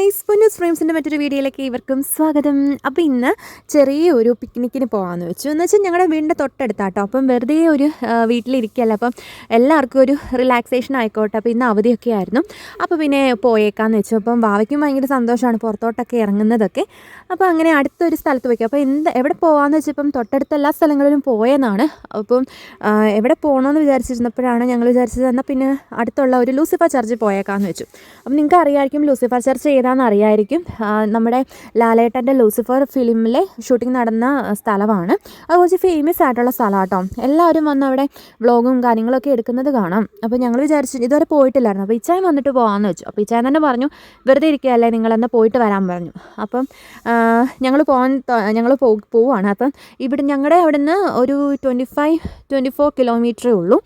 Guys, Ponnoos ഫ്രെയിംസിൻ്റെ മറ്റൊരു വീഡിയോയിലേക്ക് ഇവർക്കും സ്വാഗതം. അപ്പോൾ ഇന്ന് ചെറിയൊരു പിക്നിക്കിന് പോകാമെന്ന് വെച്ചു. എന്ന് വെച്ചാൽ ഞങ്ങളുടെ വീടിൻ്റെ തൊട്ടടുത്താട്ടോ. അപ്പം വെറുതെ ഒരു വീട്ടിലിരിക്കുകയല്ല, അപ്പം എല്ലാവർക്കും ഒരു റിലാക്സേഷൻ ആയിക്കോട്ടെ. അപ്പോൾ ഇന്ന് അവധിയൊക്കെ ആയിരുന്നു. അപ്പോൾ പിന്നെ പോയേക്കാമെന്ന് വെച്ചു. അപ്പം ഭാവയ്ക്കും ഭയങ്കര സന്തോഷമാണ് പുറത്തോട്ടൊക്കെ ഇറങ്ങുന്നതൊക്കെ. അപ്പോൾ അങ്ങനെ അടുത്തൊരു സ്ഥലത്ത് പോയിക്കും. അപ്പോൾ എവിടെ പോകാമെന്ന് വെച്ചപ്പം തൊട്ടടുത്ത എല്ലാ സ്ഥലങ്ങളിലും പോയെന്നാണ്. അപ്പം എവിടെ പോകണമെന്ന് വിചാരിച്ചിരുന്നപ്പോഴാണ് ഞങ്ങൾ വിചാരിച്ചത് എന്നാൽ പിന്നെ അടുത്തുള്ള ഒരു ലൂസിഫർ ചർച്ചിൽ പോയേക്കാമെന്ന് വെച്ചു. അപ്പം നിങ്ങൾക്ക് അറിയാമായിരിക്കും ലൂസിഫർ ചർച്ച് ഏതാണെന്ന് അറിയാമായിരിക്കും. നമ്മുടെ ലാലേട്ടൻ്റെ ലൂസിഫർ ഫിലിമിലെ ഷൂട്ടിംഗ് നടന്ന സ്ഥലമാണ്. അത് കുറച്ച് ഫേമസ് ആയിട്ടുള്ള സ്ഥലം കേട്ടോ. എല്ലാവരും വന്ന് അവിടെ വ്ളോഗും കാര്യങ്ങളൊക്കെ എടുക്കുന്നത് കാണാം. അപ്പോൾ ഞങ്ങൾ വിചാരിച്ചു ഇതുവരെ പോയിട്ടില്ലായിരുന്നു. അപ്പോൾ ഇച്ചായം വന്നിട്ട് പോകാമെന്ന് വെച്ചു. അപ്പോൾ ഇച്ചായം തന്നെ പറഞ്ഞു വെറുതെ ഇരിക്കുകയല്ലേ നിങ്ങളെന്നാൽ പോയിട്ട് വരാൻ പറഞ്ഞു. അപ്പം ഞങ്ങൾ പോവുകയാണ്. അപ്പം ഞങ്ങളുടെ അവിടെ നിന്ന് ഒരു 24 കിലോമീറ്ററേ ഉള്ളൂ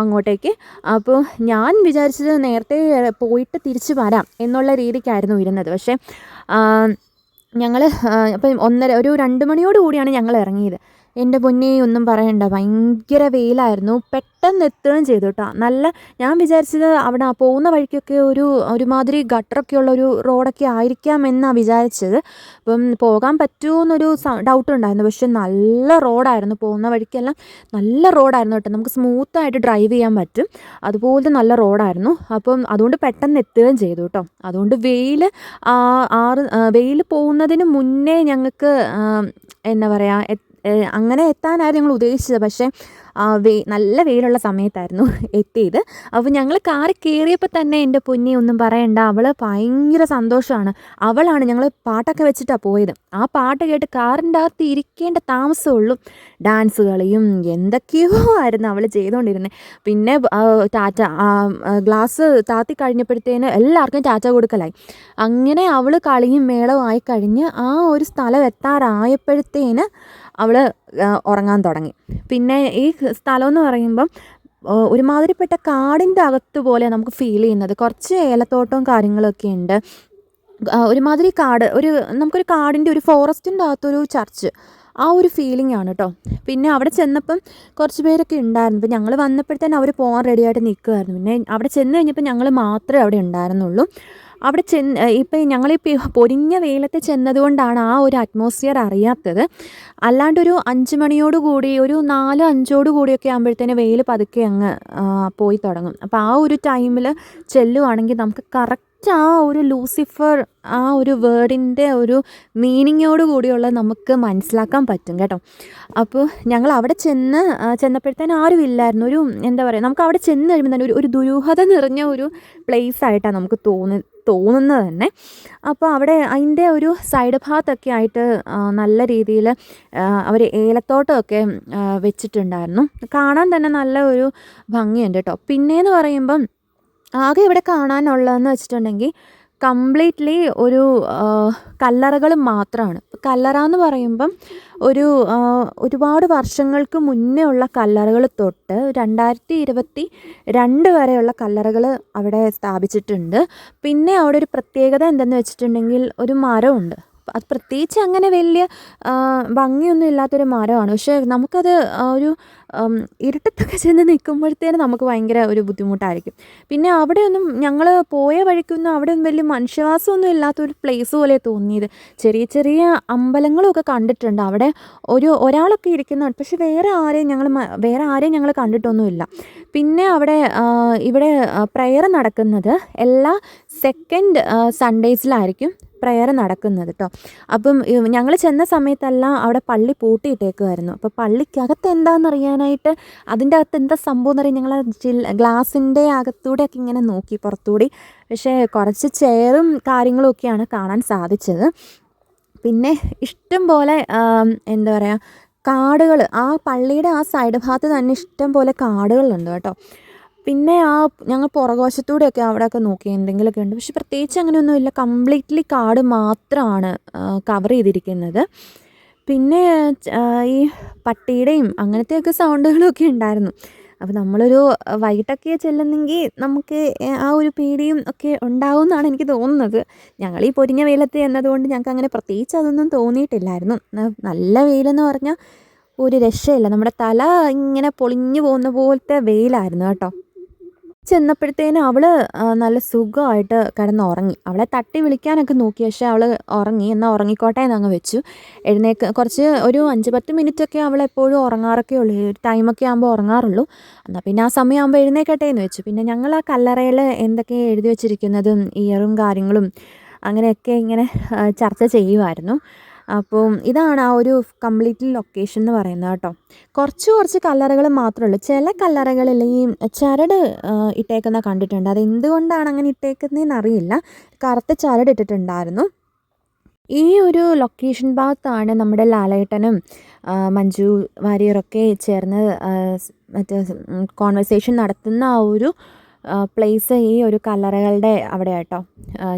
അങ്ങോട്ടേക്ക്. അപ്പോൾ ഞാൻ വിചാരിച്ചത് നേരത്തെ പോയിട്ട് തിരിച്ച് വരാം എന്നുള്ള രീതിക്കായിരുന്നു ഇരുന്നത്. പക്ഷേ ഞങ്ങൾ അപ്പം ഒരു 2 മണിയോട് കൂടിയാണ് ഞങ്ങൾ ഇറങ്ങിയത്. എൻ്റെ പൊന്നേ ഒന്നും പറയണ്ട, ഭയങ്കര വെയിലായിരുന്നു. പെട്ടെന്ന് എത്തുകയും ചെയ്തു കേട്ടോ. ഞാൻ വിചാരിച്ചത് അവിടെ പോകുന്ന വഴിക്കൊക്കെ ഒരുമാതിരി ഗട്ടറൊക്കെ ഉള്ളൊരു റോഡൊക്കെ ആയിരിക്കാമെന്നാണ് വിചാരിച്ചത്. അപ്പം പോകാൻ പറ്റുമെന്നൊരു ഡൗട്ട് ഉണ്ടായിരുന്നു. പക്ഷെ നല്ല റോഡായിരുന്നു, പോകുന്ന വഴിക്കെല്ലാം നല്ല റോഡായിരുന്നു കേട്ടോ. നമുക്ക് സ്മൂത്തായിട്ട് ഡ്രൈവ് ചെയ്യാൻ പറ്റും, അതുപോലെ നല്ല റോഡായിരുന്നു. അപ്പം അതുകൊണ്ട് പെട്ടെന്ന് എത്തുകയും ചെയ്തു കേട്ടോ. അതുകൊണ്ട് വെയിൽ പോകുന്നതിന് മുന്നേ ഞങ്ങൾക്ക് എന്താ പറയുക അങ്ങനെ എത്താനായിരുന്നു ഞങ്ങൾ ഉദ്ദേശിച്ചത്. പക്ഷേ നല്ല വെയിലുള്ള സമയത്തായിരുന്നു എത്തിയത്. അപ്പോൾ ഞങ്ങൾ കാറിൽ കയറിയപ്പോൾ തന്നെ എൻ്റെ പൊന്നി ഒന്നും പറയണ്ട, അവൾ ഭയങ്കര സന്തോഷമാണ്. ഞങ്ങൾ പാട്ടൊക്കെ വെച്ചിട്ടാണ് പോയത്. ആ പാട്ട് കേട്ട് കാറിൻ്റെ അകത്ത് ഇരിക്കേണ്ട താമസമുള്ളൂ. ഡാൻസ് കളിയും എന്തൊക്കെയോ ആയിരുന്നു അവൾ ചെയ്തുകൊണ്ടിരുന്നത്. പിന്നെ ഗ്ലാസ് താത്തി കഴിഞ്ഞപ്പോഴത്തേന് എല്ലാവർക്കും ടാറ്റ കൊടുക്കലായി. അങ്ങനെ അവൾ കളിയും മേളവും ആയി കഴിഞ്ഞ് ആ ഒരു സ്ഥലം എത്താറായപ്പോഴത്തേന് അവൾ ഉറങ്ങാൻ തുടങ്ങി. പിന്നെ ഈ സ്ഥലം എന്ന് പറയുമ്പം ഒരുമാതിരിപ്പെട്ട കാടിൻ്റെ അകത്ത് പോലെ നമുക്ക് ഫീൽ ചെയ്യുന്നത്. കുറച്ച് ഏലത്തോട്ടവും കാര്യങ്ങളൊക്കെ ഉണ്ട്. ഒരുമാതിരി നമുക്കൊരു കാടിൻ്റെ ഒരു ഫോറസ്റ്റിൻ്റെ അകത്തൊരു ചർച്ച്, ആ ഒരു ഫീലിംഗ് ആണ് കേട്ടോ. പിന്നെ അവിടെ ചെന്നപ്പം കുറച്ച് പേരൊക്കെ ഉണ്ടായിരുന്നു. ഇപ്പം ഞങ്ങൾ വന്നപ്പോഴത്തേനും അവർ പോകാൻ റെഡിയായിട്ട് നിൽക്കുമായിരുന്നു. പിന്നെ അവിടെ ചെന്ന് കഴിഞ്ഞപ്പോൾ ഞങ്ങൾ മാത്രമേ അവിടെ ഉണ്ടായിരുന്നുള്ളൂ. അവിടെ ഇപ്പം ഞങ്ങളിപ്പോൾ പൊരിഞ്ഞ വെയിലത്ത് ചെന്നതുകൊണ്ടാണ് ആ ഒരു അറ്റ്മോസ്ഫിയർ അറിയാത്തത്. അല്ലാണ്ടൊരു 5 മണിയോട് കൂടി ഒരു 4-5 കൂടിയൊക്കെ ആകുമ്പോഴത്തേന് വെയിൽ പതുക്കെ അങ്ങ് പോയി തുടങ്ങും. അപ്പോൾ ആ ഒരു ടൈമിൽ ചെല്ലുവാണെങ്കിൽ നമുക്ക് കറക്റ്റ് ആ ഒരു ലൂസിഫർ ആ ഒരു വേർഡിൻ്റെ ഒരു മീനിങ്ങോട് കൂടിയുള്ള നമുക്ക് മനസ്സിലാക്കാൻ പറ്റും കേട്ടോ. അപ്പോൾ ഞങ്ങൾ അവിടെ ചെന്നപ്പോഴത്തേനും ആരും ഇല്ലായിരുന്നു. ഒരു എന്താ പറയുക, നമുക്ക് അവിടെ ചെന്ന് കഴിയുമ്പോൾ തന്നെ ഒരു ദുരൂഹത നിറഞ്ഞ ഒരു പ്ലേസ് ആയിട്ടാണ് നമുക്ക് തോന്നുന്നത് തന്നെ. അപ്പോൾ അവിടെ അതിൻ്റെ ഒരു സൈഡ് ഭാഗത്തൊക്കെ ആയിട്ട് നല്ല രീതിയിൽ അവർ ഏലത്തോട്ടമൊക്കെ വെച്ചിട്ടുണ്ടായിരുന്നു. കാണാൻ തന്നെ നല്ല ഒരു ഭംഗിയുണ്ട് കേട്ടോ. പിന്നെയെന്ന് പറയുമ്പം ആകെ ഇവിടെ കാണാനുള്ളതെന്ന് വെച്ചിട്ടുണ്ടെങ്കിൽ കംപ്ലീറ്റ്ലി ഒരു കല്ലറകൾ മാത്രമാണ്. കല്ലറ എന്ന് പറയുമ്പം ഒരുപാട് വർഷങ്ങൾക്ക് മുന്നേ ഉള്ള കല്ലറകൾ തൊട്ട് 2022 വരെയുള്ള കല്ലറകൾ അവിടെ സ്ഥാപിച്ചിട്ടുണ്ട്. പിന്നെ അവിടെ ഒരു പ്രത്യേകത എന്തെന്ന് വെച്ചിട്ടുണ്ടെങ്കിൽ ഒരു മരമുണ്ട്. അത് പ്രത്യേകിച്ച് അങ്ങനെ വലിയ ഭംഗിയൊന്നും ഇല്ലാത്തൊരു മരമാണ്. പക്ഷേ നമുക്കത് ഒരു ഇരുട്ടത്തൊക്കെ ചെന്ന് നിൽക്കുമ്പോഴത്തേനും നമുക്ക് ഭയങ്കര ഒരു ബുദ്ധിമുട്ടായിരിക്കും. പിന്നെ അവിടെയൊന്നും ഞങ്ങൾ പോയ വഴിക്കൊന്നും അവിടെയൊന്നും വലിയ മനുഷ്യവാസമൊന്നും ഇല്ലാത്തൊരു പ്ലേസ് പോലെ തോന്നിയത്. ചെറിയ ചെറിയ അമ്പലങ്ങളൊക്കെ കണ്ടിട്ടുണ്ട്. അവിടെ ഒരാളൊക്കെ ഇരിക്കുന്നുണ്ട്. പക്ഷെ വേറെ ആരെയും ഞങ്ങൾ കണ്ടിട്ടൊന്നുമില്ല. പിന്നെ ഇവിടെ പ്രെയർ നടക്കുന്നത് എല്ലാ സെക്കൻഡ് സൺഡേസിലായിരിക്കും പ്രെയർ നടക്കുന്നത് കേട്ടോ. അപ്പം ഞങ്ങൾ ചെന്ന സമയത്തെല്ലാം അവിടെ പള്ളി പൂട്ടിയിട്ടേക്കുമായിരുന്നു. അപ്പോൾ പള്ളിക്കകത്ത് എന്താണെന്നറിയാനായിട്ട് അതിൻ്റെ അകത്ത് എന്താ സംഭവം എന്നറിയാൻ ഞങ്ങൾ ഗ്ലാസിൻ്റെ അകത്തൂടെയൊക്കെ ഇങ്ങനെ നോക്കി പുറത്തുകൂടി. പക്ഷേ കുറച്ച് ചെയറും കാര്യങ്ങളും ഒക്കെയാണ് കാണാൻ സാധിച്ചത്. പിന്നെ ഇഷ്ടം പോലെ എന്താ പറയുക കാടുകൾ, ആ പള്ളിയുടെ ആ സൈഡ് ഭാഗത്ത് തന്നെ ഇഷ്ടം പോലെ കാടുകളുണ്ട് കേട്ടോ. പിന്നെ ഞങ്ങൾ പുറകുവശത്തൂടെയൊക്കെ അവിടെയൊക്കെ നോക്കി എന്തെങ്കിലുമൊക്കെ ഉണ്ട്. പക്ഷെ പ്രത്യേകിച്ച് അങ്ങനെയൊന്നുമില്ല, കംപ്ലീറ്റ്ലി കാട് മാത്രമാണ് കവർ ചെയ്തിരിക്കുന്നത്. പിന്നെ ഈ പട്ടിയുടെയും അങ്ങനത്തെയൊക്കെ സൗണ്ടുകളൊക്കെ ഉണ്ടായിരുന്നു. അപ്പോൾ നമ്മളൊരു വൈകിട്ടൊക്കെ ചെല്ലുന്നെങ്കിൽ നമുക്ക് ആ ഒരു പേടിയും ഒക്കെ ഉണ്ടാവും എന്നാണ് എനിക്ക് തോന്നുന്നത്. ഞങ്ങൾ ഈ പൊരിഞ്ഞ വെയിലത്ത് എന്നതുകൊണ്ട് ഞങ്ങൾക്ക് അങ്ങനെ പ്രത്യേകിച്ച് അതൊന്നും തോന്നിയിട്ടില്ലായിരുന്നു. നല്ല വെയിലെന്ന് പറഞ്ഞാൽ ഒരു രക്ഷയില്ല, നമ്മുടെ തല ഇങ്ങനെ പൊളിഞ്ഞു പോകുന്ന പോലത്തെ വെയിലായിരുന്നു കേട്ടോ. ചെന്നപ്പോഴത്തേനും അവൾ നല്ല സുഖമായിട്ട് കിടന്നുറങ്ങി. അവളെ തട്ടി വിളിക്കാനൊക്കെ നോക്കി, പക്ഷേ അവൾ ഉറങ്ങി. എന്നാൽ ഉറങ്ങിക്കോട്ടെ എന്നങ്ങ് വെച്ചു. കുറച്ച് ഒരു 5-10 മിനിറ്റൊക്കെ അവൾ എപ്പോഴും ഉറങ്ങാറൊക്കെ ഉള്ളൂ. ഒരു ടൈമൊക്കെ ആകുമ്പോൾ ഉറങ്ങാറുള്ളൂ. എന്നാൽ പിന്നെ ആ സമയമാകുമ്പോൾ എഴുന്നേക്കട്ടെ എന്ന് വെച്ചു. പിന്നെ ഞങ്ങൾ ആ കല്ലറയിൽ എന്തൊക്കെയാണ് എഴുതി വെച്ചിരിക്കുന്നതും ഇയറും കാര്യങ്ങളും അങ്ങനെയൊക്കെ ഇങ്ങനെ ചർച്ച ചെയ്യുമായിരുന്നു. അപ്പോൾ ഇതാണ് ആ ഒരു കംപ്ലീറ്റ്ലി ലൊക്കേഷൻ എന്ന് പറയുന്നത് കേട്ടോ. കുറച്ച് കല്ലറകൾ മാത്രമേ ഉള്ളൂ. ചില കല്ലറകളിൽ ഈ ചരട് ഇട്ടേക്കുന്ന കണ്ടിട്ടുണ്ട്. അതെന്തുകൊണ്ടാണ് അങ്ങനെ ഇട്ടേക്കുന്നതെന്ന് അറിയില്ല. കറുത്ത ചരട് ഇട്ടിട്ടുണ്ടായിരുന്നു. ഈ ഒരു ലൊക്കേഷൻ ഭാഗത്താണ് നമ്മുടെ ലാലേട്ടനും മഞ്ജു വാര്യറൊക്കെ ചേർന്ന് മറ്റേ കോൺവെർസേഷൻ നടത്തുന്ന ആ ഒരു പ്ലേസ് ഈ ഒരു കല്ലറകളുടെ അവിടെ ആട്ടോ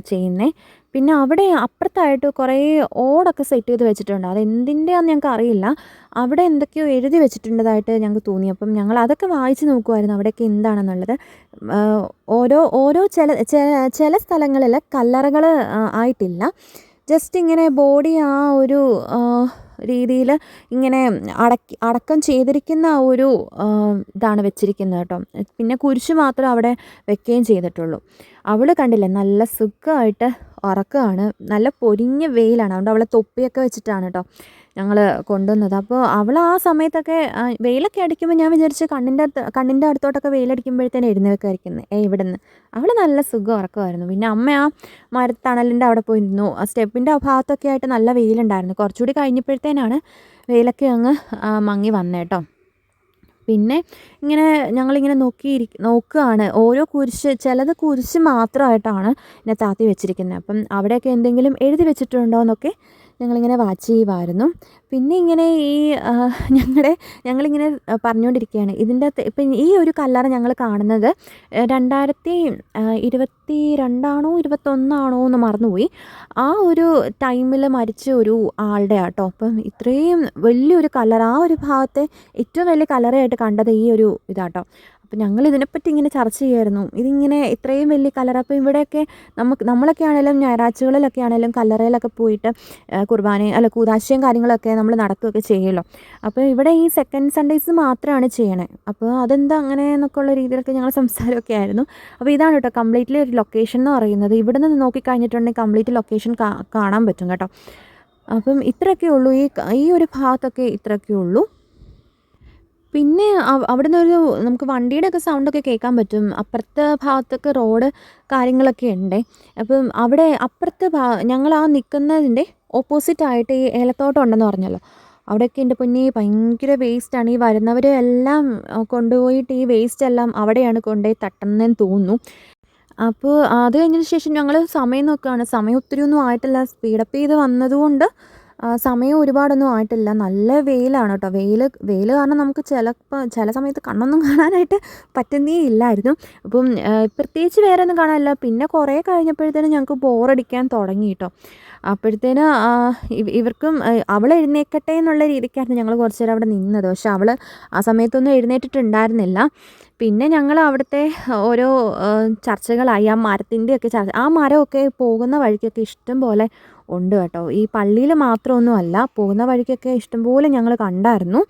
ചെയ്യുന്നത്. പിന്നെ അവിടെ അപ്പുറത്തായിട്ട് കുറേ ഓടൊക്കെ സെറ്റ് ചെയ്ത് വെച്ചിട്ടുണ്ട്. അതെന്തിൻ്റെയാണെന്ന് ഞങ്ങൾക്ക് അറിയില്ല. അവിടെ എന്തൊക്കെയോ എഴുതി വെച്ചിട്ടുണ്ടതായിട്ട് ഞങ്ങൾക്ക് തോന്നി. അപ്പം ഞങ്ങൾ അതൊക്കെ വായിച്ച് നോക്കുമായിരുന്നു അവിടെയൊക്കെ എന്താണെന്നുള്ളത്. ഓരോ ചില സ്ഥലങ്ങളിൽ കല്ലറകൾ ആയിട്ടില്ല. ജസ്റ്റ് ഇങ്ങനെ ബോഡി ആ ഒരു രീതിയിൽ ഇങ്ങനെ അടക്കം ചെയ്തിരിക്കുന്ന ആ ഒരു ഇതാണ് വെച്ചിരിക്കുന്നത് കേട്ടോ. പിന്നെ കുരിശ് മാത്രം അവിടെ വെക്കുകയും ചെയ്തിട്ടുള്ളൂ. അവൾ കണ്ടില്ലേ നല്ല സുഖമായിട്ട് ഉറക്കമാണ്. നല്ല പൊരിഞ്ഞ വെയിലാണ്. അതുകൊണ്ട് അവളെ തൊപ്പിയൊക്കെ വെച്ചിട്ടാണ് കേട്ടോ ഞങ്ങൾ കൊണ്ടുവന്നത്. അപ്പോൾ അവൾ ആ സമയത്തൊക്കെ വെയിലൊക്കെ അടിക്കുമ്പോൾ ഞാൻ വിചാരിച്ച് കണ്ണിൻ്റെ അടുത്തോട്ടൊക്കെ വെയിലടിക്കുമ്പോഴത്തേനും എഴുന്നേൽക്കായിരിക്കുന്നത്. ഇവിടെ നിന്ന് അവൾ നല്ല സുഖം ഉറക്കമായിരുന്നു. പിന്നെ അമ്മ ആ മരത്തണലിൻ്റെ അവിടെ പോയിരുന്നു. ആ സ്റ്റെപ്പിൻ്റെ ആ ഭാഗത്തൊക്കെ ആയിട്ട് നല്ല വെയിലുണ്ടായിരുന്നു. കുറച്ചുകൂടി കഴിഞ്ഞപ്പോഴത്തേനാണ് വെയിലൊക്കെ അങ്ങ് മങ്ങി വന്നേട്ടോ. പിന്നെ ഇങ്ങനെ ഞങ്ങളിങ്ങനെ നോക്കുകയാണ്. ഓരോ ചിലത് കുരിശ് മാത്രമായിട്ടാണ് ഇങ്ങനെ താത്തി വെച്ചിരിക്കുന്നത്. അപ്പം അവിടെയൊക്കെ എന്തെങ്കിലും എഴുതി വെച്ചിട്ടുണ്ടോ എന്നൊക്കെ ഞങ്ങളിങ്ങനെ വാച്ച് ചെയ്യുമായിരുന്നു. പിന്നെ ഇങ്ങനെ ഞങ്ങളിങ്ങനെ പറഞ്ഞുകൊണ്ടിരിക്കുകയാണ്. ഇതിൻ്റെ അകത്ത് ഇപ്പം ഈ ഒരു കല്ലറ ഞങ്ങൾ കാണുന്നത് 2022 21 എന്ന് മറന്നുപോയി. ആ ഒരു ടൈമിൽ മരിച്ച ഒരു ആളുടെ ആട്ടോ. അപ്പം ഇത്രയും വലിയൊരു കല്ലറ, ആ ഒരു ഭാഗത്തെ ഏറ്റവും വലിയ കല്ലറയായിട്ട് കണ്ടത് ഈ ഒരു ഇതാട്ടോ. അപ്പം ഞങ്ങൾ ഇതിനെപ്പറ്റി ഇങ്ങനെ ചർച്ച ചെയ്യുമായിരുന്നു. ഇതിങ്ങനെ ഇത്രയും വലിയ കല്ലറ. അപ്പോൾ ഇവിടെയൊക്കെ നമ്മളൊക്കെ ആണെങ്കിലും ഞായറാഴ്ചകളിലൊക്കെ ആണെങ്കിലും കല്ലറയിലൊക്കെ പോയിട്ട് കൂദാശയും കാര്യങ്ങളൊക്കെ നമ്മൾ നടത്തുകയൊക്കെ ചെയ്യുമല്ലോ. അപ്പോൾ ഇവിടെ ഈ സെക്കൻഡ് സൺഡേസ് മാത്രമാണ് ചെയ്യണേ. അപ്പോൾ അതെന്താ അങ്ങനെ എന്നൊക്കെ ഉള്ള രീതിയിലൊക്കെ ഞങ്ങൾ സംസാരമൊക്കെ ആയിരുന്നു. അപ്പോൾ ഇതാണ് കേട്ടോ കംപ്ലീറ്റ്ലി ഒരു ലൊക്കേഷൻ എന്ന് പറയുന്നത്. ഇവിടെ നിന്ന് നോക്കിക്കഴിഞ്ഞിട്ടുണ്ടെങ്കിൽ കംപ്ലീറ്റ് ലൊക്കേഷൻ കാണാൻ പറ്റും കേട്ടോ. അപ്പം ഇത്രയൊക്കെ ഉള്ളൂ. ഈ ഒരു ഭാഗത്തൊക്കെ ഇത്രയൊക്കെ ഉള്ളൂ. പിന്നെ അവിടെ നിന്നൊരു നമുക്ക് വണ്ടിയുടെയൊക്കെ സൗണ്ടൊക്കെ കേൾക്കാൻ പറ്റും. അപ്പുറത്തെ ഭാഗത്തൊക്കെ റോഡ് കാര്യങ്ങളൊക്കെ ഉണ്ട്. അപ്പം അവിടെ അപ്പുറത്തെ ഞങ്ങൾ ആ നിൽക്കുന്നതിൻ്റെ ഓപ്പോസിറ്റായിട്ട് ഈ ഏലത്തോട്ടം ഉണ്ടെന്ന് പറഞ്ഞല്ലോ. അവിടെയൊക്കെ എൻ്റെ പൊന്നേ ഭയങ്കര വേസ്റ്റാണ്. ഈ വരുന്നവരെല്ലാം കൊണ്ടുപോയിട്ട് ഈ വേസ്റ്റെല്ലാം അവിടെയാണ് കൊണ്ടുപോയി തട്ടുന്നതെന്ന് തോന്നുന്നു. അപ്പോൾ അത് കഴിഞ്ഞതിന് ശേഷം ഞങ്ങൾ സമയം നോക്കുകയാണ്. സമയം ഒത്തിരിയൊന്നും ആയിട്ടില്ല. സ്പീഡപ്പ് ചെയ്ത് വന്നതുകൊണ്ട് സമയം ഒരുപാടൊന്നും ആയിട്ടില്ല. നല്ല വെയിലാണ് കേട്ടോ. വെയിൽ കാരണം നമുക്ക് ചില സമയത്ത് കണ്ണൊന്നും കാണാനായിട്ട് പറ്റുന്നേ ഇല്ലായിരുന്നു. അപ്പം പ്രത്യേകിച്ച് വേറെ ഒന്നും കാണാനില്ല. പിന്നെ കുറേ കഴിഞ്ഞപ്പോഴത്തേനും ഞങ്ങൾക്ക് ബോറടിക്കാൻ തുടങ്ങി കേട്ടോ. അപ്പോഴത്തേന് ഇവർക്കും അവൾ എഴുന്നേൽക്കട്ടെ എന്നുള്ള രീതിക്കായിരുന്നു ഞങ്ങൾ കുറച്ച് നേരം അവിടെ നിന്നത്. പക്ഷെ അവൾ ആ സമയത്തൊന്നും എഴുന്നേറ്റിട്ടുണ്ടായിരുന്നില്ല. പിന്നെ ഞങ്ങൾ അവിടുത്തെ ഓരോ ചർച്ചകളായി. ആ മരത്തിൻ്റെയൊക്കെ ആ മരമൊക്കെ പോകുന്ന വഴിക്കൊക്കെ ഇഷ്ടം പോലെ ഉണ്ട് കേട്ടോ. ഈ പള്ളിയിൽ മാത്രമൊന്നും അല്ല, പോകുന്ന വഴിക്കൊക്കെ ഇഷ്ടംപോലെ ഞങ്ങൾ കണ്ടായിരുന്നു.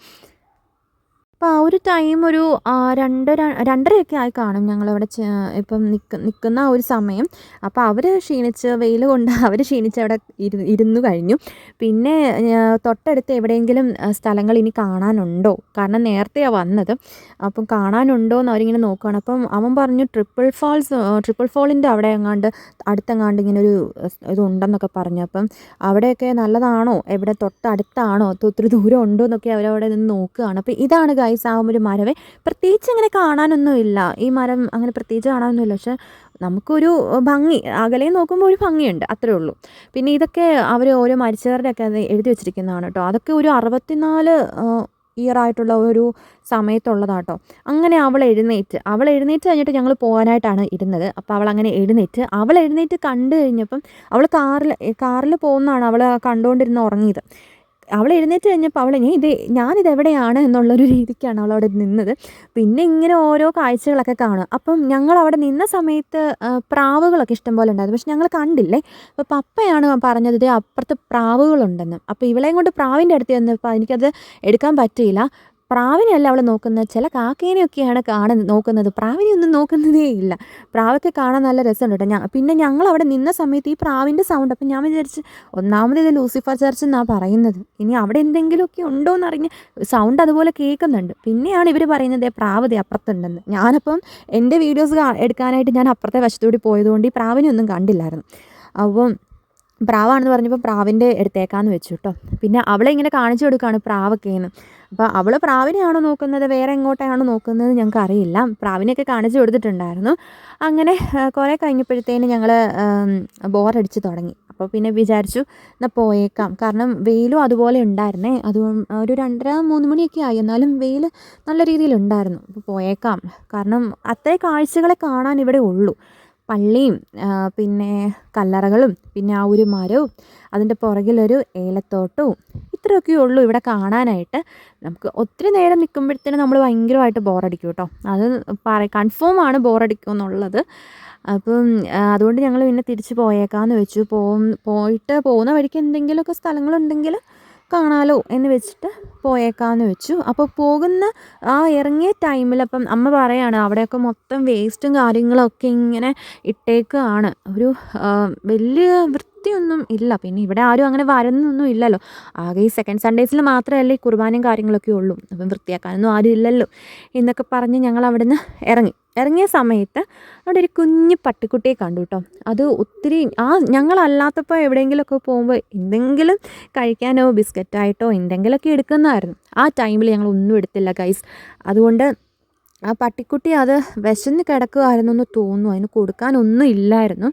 അപ്പോൾ ആ ഒരു ടൈം ഒരു 2:30 ആയി കാണും ഞങ്ങളവിടെ ഇപ്പം നിൽക്കുന്ന ആ ഒരു സമയം. അപ്പോൾ അവർ ക്ഷീണിച്ച് വെയിൽ കൊണ്ട് അവർ ക്ഷീണിച്ച് അവിടെ ഇരുന്നു കഴിഞ്ഞു. പിന്നെ തൊട്ടടുത്ത് എവിടെയെങ്കിലും സ്ഥലങ്ങൾ ഇനി കാണാനുണ്ടോ, കാരണം നേരത്തെയാണ് വന്നത്. അപ്പം കാണാനുണ്ടോ എന്ന് അവരിങ്ങനെ നോക്കുകയാണ്. അപ്പം അവൻ പറഞ്ഞു ട്രിപ്പിൾ ഫോളിൻ്റെ അവിടെ അടുത്തെങ്ങാണ്ട് ഇങ്ങനെ ഒരു ഇതുണ്ടെന്നൊക്കെ പറഞ്ഞു. അപ്പം അവിടെയൊക്കെ നല്ലതാണോ, എവിടെ തൊട്ടടുത്താണോ, ഒത്തിരി ദൂരം ഉണ്ടോ എന്നൊക്കെ അവരവിടെ നിന്ന് നോക്കുകയാണ്. അപ്പോൾ ഇതാണ് ഗൈസ് ആ ഒരു മരവേ. പ്രത്യേകിച്ച് അങ്ങനെ കാണാനൊന്നുമില്ല. ഈ മരം അങ്ങനെ പ്രത്യേകിച്ച് കാണാനൊന്നുമില്ല. പക്ഷെ നമുക്കൊരു ഭംഗി, അകലെ നോക്കുമ്പോൾ ഒരു ഭംഗിയുണ്ട്, അത്രേ ഉള്ളൂ. പിന്നെ ഇതൊക്കെ അവർ ഓരോ മരിച്ചവരുടെയൊക്കെ അത് എഴുതി വെച്ചിരിക്കുന്നതാണ് കേട്ടോ. അതൊക്കെ ഒരു 64 ഇയറായിട്ടുള്ള ഒരു സമയത്തുള്ളതാട്ടോ. അങ്ങനെ അവൾ എഴുന്നേറ്റ് കഴിഞ്ഞിട്ട് ഞങ്ങൾ പോകാനായിട്ടാണ് ഇരുന്നത്. അപ്പോൾ അവളങ്ങനെ എഴുന്നേറ്റ് കണ്ടു കഴിഞ്ഞപ്പം അവൾ കാറിൽ പോകുന്നതാണ് അവൾ കണ്ടുകൊണ്ടിരുന്ന് ഉറങ്ങിയത്. അവൾ എഴുന്നേറ്റ് കഴിഞ്ഞപ്പോൾ ഞാനിതെവിടെയാണ് എന്നുള്ളൊരു രീതിക്കാണ് അവളവിടെ നിന്നത്. പിന്നെ ഇങ്ങനെ ഓരോ കാഴ്ചകളൊക്കെ കാണുക. അപ്പം ഞങ്ങൾ അവിടെ നിന്ന സമയത്ത് പ്രാവുകളൊക്കെ ഇഷ്ടംപോലെ ഉണ്ടായിരുന്നു. പക്ഷെ ഞങ്ങൾ കണ്ടില്ലേ. അപ്പോൾ പപ്പയാണ് പറഞ്ഞത് അപ്പുറത്ത് പ്രാവുകളുണ്ടെന്ന്. അപ്പോൾ ഇവളെയും കൊണ്ട് പ്രാവിൻ്റെ അടുത്ത് ചെന്നപ്പോൾ എനിക്കത് എടുക്കാൻ പറ്റിയില്ല. പ്രാവിനെയല്ല അവൾ നോക്കുന്നത്, ചില കാക്കേനെയൊക്കെയാണ് നോക്കുന്നത്. പ്രാവിനെ ഒന്നും നോക്കുന്നതേ ഇല്ല. പ്രാവൊക്കെ കാണാൻ നല്ല രസമുണ്ട് കേട്ടോ. പിന്നെ ഞങ്ങൾ അവിടെ നിന്ന സമയത്ത് ഈ പ്രാവിൻ്റെ സൗണ്ട്, അപ്പം ഞാൻ വിചാരിച്ച് ഒന്നാമത് ഇത് ലൂസിഫർ ചർച്ച് എന്നാണ് പറയുന്നത്, ഇനി അവിടെ എന്തെങ്കിലുമൊക്കെ ഉണ്ടോ എന്നറിഞ്ഞ് സൗണ്ട് അതുപോലെ കേൾക്കുന്നുണ്ട്. പിന്നെയാണ് ഇവർ പറയുന്നത് പ്രാവ് ദേ അപ്പുറത്തുണ്ടെന്ന്. ഞാനപ്പം എൻ്റെ വീഡിയോസ് എടുക്കാനായിട്ട് ഞാൻ അപ്പുറത്തെ വശത്തോടി പോയതുകൊണ്ട് ഈ പ്രാവിനെ ഒന്നും കണ്ടില്ലായിരുന്നു. അപ്പം പ്രാവാണെന്ന് പറഞ്ഞപ്പോൾ പ്രാവിൻ്റെ എടുത്തേക്കാന്ന് വെച്ചു കേട്ടോ. പിന്നെ അവളെ ഇങ്ങനെ കാണിച്ചു കൊടുക്കുകയാണ് പ്രാവൊക്കെയെന്ന്. അപ്പോൾ അവൾ പ്രാവിനെയാണോ നോക്കുന്നത് വേറെ എങ്ങോട്ടാണോ നോക്കുന്നത് ഞങ്ങൾക്ക് അറിയില്ല. പ്രാവിനെയൊക്കെ കാണിച്ചു കൊടുത്തിട്ടുണ്ടായിരുന്നു. അങ്ങനെ കുറേ കഴിഞ്ഞപ്പോഴത്തേന് ഞങ്ങൾ ബോറടിച്ച് തുടങ്ങി. അപ്പോൾ പിന്നെ വിചാരിച്ചു എന്നാൽ പോയേക്കാം, കാരണം വെയിലും അതുപോലെ ഉണ്ടായിരുന്നേ. അത് ഒരു 2:30-3 മണിയൊക്കെ ആയി, എന്നാലും വെയിൽ നല്ല രീതിയിലുണ്ടായിരുന്നു. അപ്പോൾ പോയേക്കാം, കാരണം അത്രയും കാഴ്ചകളെ കാണാൻ ഇവിടെ ഉള്ളൂ. പള്ളിയും പിന്നെ കല്ലറകളും പിന്നെ ആ ഒരു മരവും അതിൻ്റെ പുറകിലൊരു ഏലത്തോട്ടവും ഇത്രയൊക്കെ ഉള്ളൂ ഇവിടെ കാണാനായിട്ട്. നമുക്ക് ഒത്തിരി നേരം നിൽക്കുമ്പോഴത്തേനും നമ്മൾ ഭയങ്കരമായിട്ട് ബോറടിക്കും കേട്ടോ. അത് കൺഫേം ആണ് ബോറടിക്കും എന്നുള്ളത്. അപ്പം അതുകൊണ്ട് ഞങ്ങൾ പിന്നെ തിരിച്ച് പോയേക്കാമെന്ന് വെച്ചു. പോകുന്ന വഴിക്ക് എന്തെങ്കിലുമൊക്കെ സ്ഥലങ്ങളുണ്ടെങ്കിൽ കാണാലോ എന്ന് വെച്ചിട്ട് പോയേക്കാമെന്ന് വെച്ചു. അപ്പോൾ പോകുന്ന ഇറങ്ങിയ ടൈമിൽ അപ്പം അമ്മ പറയാണ് അവിടെയൊക്കെ മൊത്തം വേസ്റ്റും കാര്യങ്ങളൊക്കെ ഇങ്ങനെ ഇട്ടേക്കാണ്. ഒരു വലിയ വൃത്തിയൊന്നും ഇല്ല. പിന്നെ ഇവിടെ ആരും അങ്ങനെ വരുന്നൊന്നും ഇല്ലല്ലോ. ആകെ ഈ സെക്കൻഡ് സൺഡേസിൽ മാത്രമല്ലേ ഈ കുർബാനയും കാര്യങ്ങളൊക്കെ ഉള്ളൂ. അപ്പം വൃത്തിയാക്കാനൊന്നും ആരും ഇല്ലല്ലോ എന്നൊക്കെ പറഞ്ഞ് ഞങ്ങൾ അവിടെ നിന്ന് ഇറങ്ങിയ സമയത്ത് അവിടെ ഒരു കുഞ്ഞു പട്ടിക്കുട്ടിയെ കണ്ടു കേട്ടോ. അത് ഒത്തിരി ഞങ്ങളല്ലാത്തപ്പോൾ എവിടെയെങ്കിലുമൊക്കെ പോകുമ്പോൾ എന്തെങ്കിലും കഴിക്കാനോ ബിസ്ക്കറ്റായിട്ടോ എന്തെങ്കിലുമൊക്കെ എടുക്കുന്നതായിരുന്നു. ആ ടൈമിൽ ഞങ്ങൾ ഒന്നും എടുത്തില്ല ഗൈസ്. അതുകൊണ്ട് ആ പട്ടിക്കുട്ടി അത് വിശന്ന് കിടക്കുമായിരുന്നു എന്ന് തോന്നുന്നു. അതിന് കൊടുക്കാനൊന്നും ഇല്ലായിരുന്നു.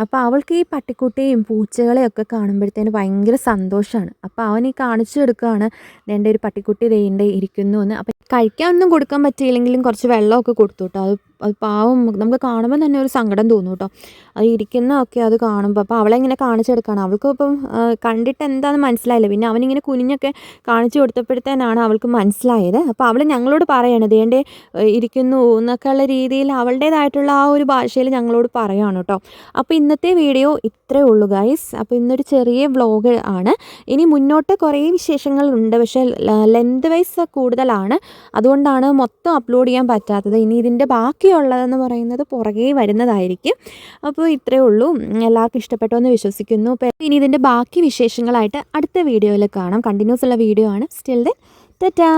അപ്പോൾ അവൾക്ക് ഈ പട്ടിക്കുട്ടിയും പൂച്ചകളെയൊക്കെ കാണുമ്പോഴത്തേന് ഭയങ്കര സന്തോഷമാണ്. അപ്പോൾ അവൻ ഈ കാണിച്ചു കൊടുക്കുകയാണ് എൻ്റെ ഒരു പട്ടിക്കുട്ടി ദേ ഇരിക്കുന്നു എന്ന്. അപ്പം കഴിക്കാനൊന്നും കൊടുക്കാൻ പറ്റിയില്ലെങ്കിലും കുറച്ച് വെള്ളമൊക്കെ കൊടുത്തു കേട്ടോ. അത് പാവം നമുക്ക് കാണുമ്പോൾ തന്നെ ഒരു സങ്കടം തോന്നും കേട്ടോ, അത് ഇരിക്കുന്നതൊക്കെ അത് കാണുമ്പോൾ. അപ്പോൾ അവളെ ഇങ്ങനെ കാണിച്ചെടുക്കുകയാണ്. അവൾക്ക് ഇപ്പം കണ്ടിട്ട് എന്താണെന്ന് മനസ്സിലായില്ല. പിന്നെ അവനിങ്ങനെ കുനിഞ്ഞൊക്കെ കാണിച്ചു കൊടുത്തപ്പോഴത്തേനാണ് അവൾക്ക് മനസ്സിലായത്. അപ്പോൾ അവൾ ഞങ്ങളോട് പറയാണ് ദേണ്ടേ ഇരിക്കുന്നു എന്നൊക്കെ ഉള്ള രീതിയിൽ അവളുടേതായിട്ടുള്ള ആ ഒരു ഭാഷയിൽ ഞങ്ങളോട് പറയുകയാണ് കേട്ടോ. അപ്പോൾ ഇന്നത്തെ വീഡിയോ ഇത്രയേ ഉള്ളൂ ഗൈസ്. അപ്പോൾ ഇന്നൊരു ചെറിയ വ്ളോഗ് ആണ്. ഇനി മുന്നോട്ട് കുറേ വിശേഷങ്ങളുണ്ട്, പക്ഷേ ലെന്ത് വൈസ് കൂടുതലാണ്, അതുകൊണ്ടാണ് മൊത്തം അപ്ലോഡ് ചെയ്യാൻ പറ്റാത്തത്. ഇനി ഇതിൻ്റെ ബാക്കിയുള്ളതെന്ന് പറയുന്നത് പുറകെ വരുന്നതായിരിക്കും. അപ്പോൾ ഇത്രയേ ഉള്ളൂ. എല്ലാവർക്കും ഇഷ്ടപ്പെട്ടോ എന്ന് വിശ്വസിക്കുന്നു. ഇനി ഇതിൻ്റെ ബാക്കി വിശേഷങ്ങളായിട്ട് അടുത്ത വീഡിയോയിൽ കാണാം. കണ്ടിന്യൂസ് ഉള്ള വീഡിയോ ആണ്. Still then Tata.